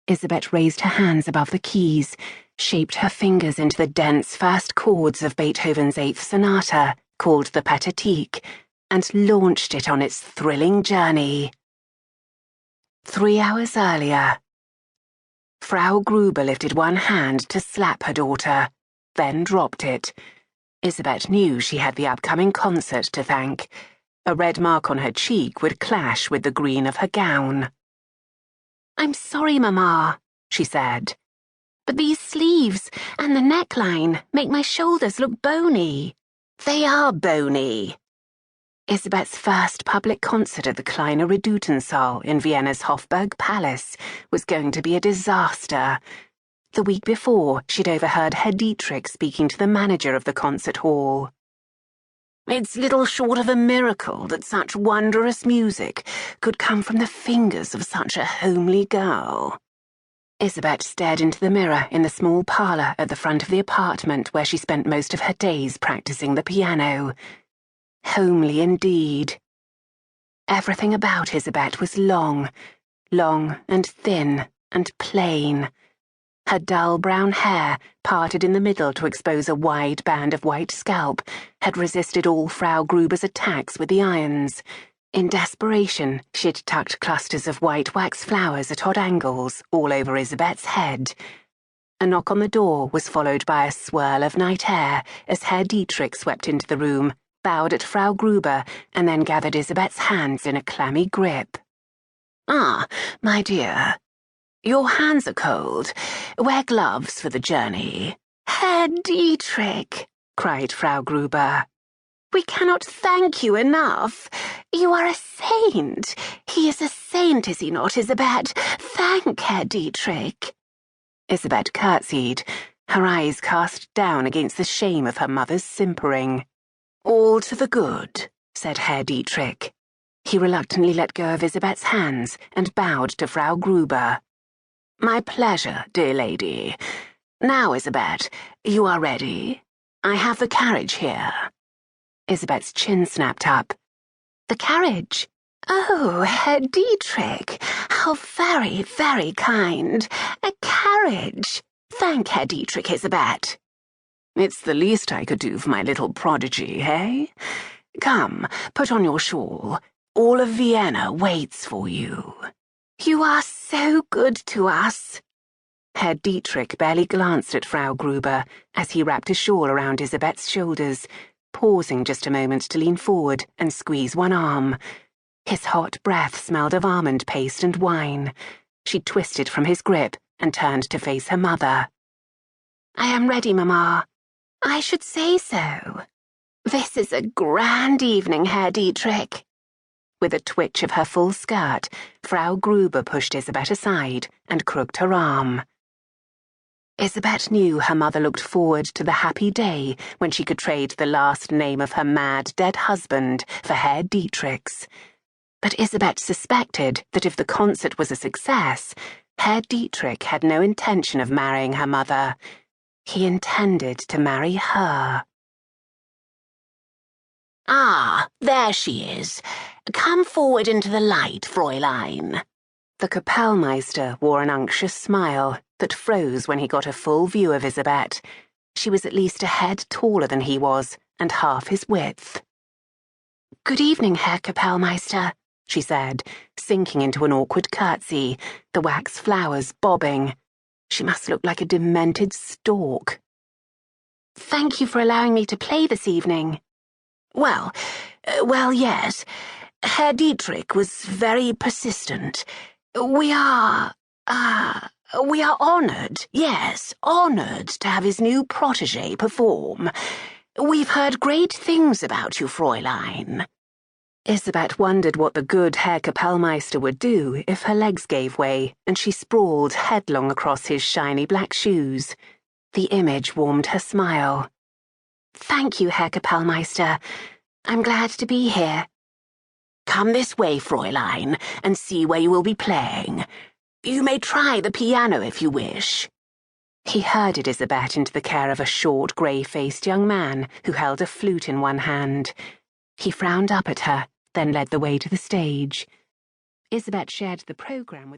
Isabette raised her hands above the keys, shaped her fingers into the dense first chords of Beethoven's Eighth Sonata, called the Pathetique, and launched it on its thrilling journey. 3 hours earlier, Frau Grüber lifted one hand to slap her daughter, then dropped it. Isabette knew she had the upcoming concert to thank. A red mark on her cheek would clash with the green of her gown. "I'm sorry, Mamma," she said, "but these sleeves and the neckline make my shoulders look bony." "They are bony." Isabette's first public concert at the Kleine Redutensaal in Vienna's Hofburg Palace was going to be a disaster. The week before, she'd overheard Herr Dietrich speaking to the manager of the concert hall. "It's little short of a miracle that such wondrous music could come from the fingers of such a homely girl." Isabette stared into the mirror in the small parlour at the front of the apartment where she spent most of her days practicing the piano. Homely indeed. Everything about Isabette was long and thin and plain. Her dull brown hair, parted in the middle to expose a wide band of white scalp, had resisted all Frau Grüber's attacks with the irons. In desperation, she'd tucked clusters of white wax flowers at odd angles all over Isabette's head. A knock on the door was followed by a swirl of night air as Herr Dietrich swept into the room, bowed at Frau Grüber, and then gathered Isabette's hands in a clammy grip. "Ah, my dear. Your hands are cold. Wear gloves for the journey." "Herr Dietrich," cried Frau Grüber. "We cannot thank you enough. You are a saint. He is a saint, is he not, Isabette? Thank Herr Dietrich." Isabette curtsied, her eyes cast down against the shame of her mother's simpering. "All to the good," said Herr Dietrich. He reluctantly let go of Isabette's hands and bowed to Frau Grüber. "My pleasure, dear lady. Now, Isabette, you are ready? I have the carriage here." Isabette's chin snapped up. "The carriage? Oh, Herr Dietrich, how very, very kind. A carriage. Thank Herr Dietrich, Isabette." "It's the least I could do for my little prodigy, eh? Come, put on your shawl. All of Vienna waits for you." "You are so good to us." Herr Dietrich barely glanced at Frau Grüber as he wrapped a shawl around Isabette's shoulders, pausing just a moment to lean forward and squeeze one arm. His hot breath smelled of almond paste and wine. She twisted from his grip and turned to face her mother. "I am ready, Mamma." "I should say so. This is a grand evening, Herr Dietrich." With a twitch of her full skirt, Frau Grüber pushed Isabette aside and crooked her arm. Isabette knew her mother looked forward to the happy day when she could trade the last name of her mad, dead husband for Herr Dietrich's. But Isabette suspected that if the concert was a success, Herr Dietrich had no intention of marrying her mother. He intended to marry her. "Ah, there she is. Come forward into the light, Fräulein." The Kapellmeister wore an unctuous smile that froze when he got a full view of Isabette. She was at least a head taller than he was, and half his width. "Good evening, Herr Kapellmeister," she said, sinking into an awkward curtsy, the wax flowers bobbing. She must look like a demented stork. "Thank you for allowing me to play this evening." Well, yes. Herr Dietrich was very persistent. We are honoured, yes, honoured to have his new protégé perform. We've heard great things about you, Fräulein." Isabette wondered what the good Herr Kapellmeister would do if her legs gave way and she sprawled headlong across his shiny black shoes. The image warmed her smile. "Thank you, Herr Kapellmeister. I'm glad to be here." "Come this way, Fräulein, and see where you will be playing. You may try the piano if you wish." He herded Isabette into the care of a short, grey-faced young man who held a flute in one hand. He frowned up at her, then led the way to the stage. Isabette shared the programme with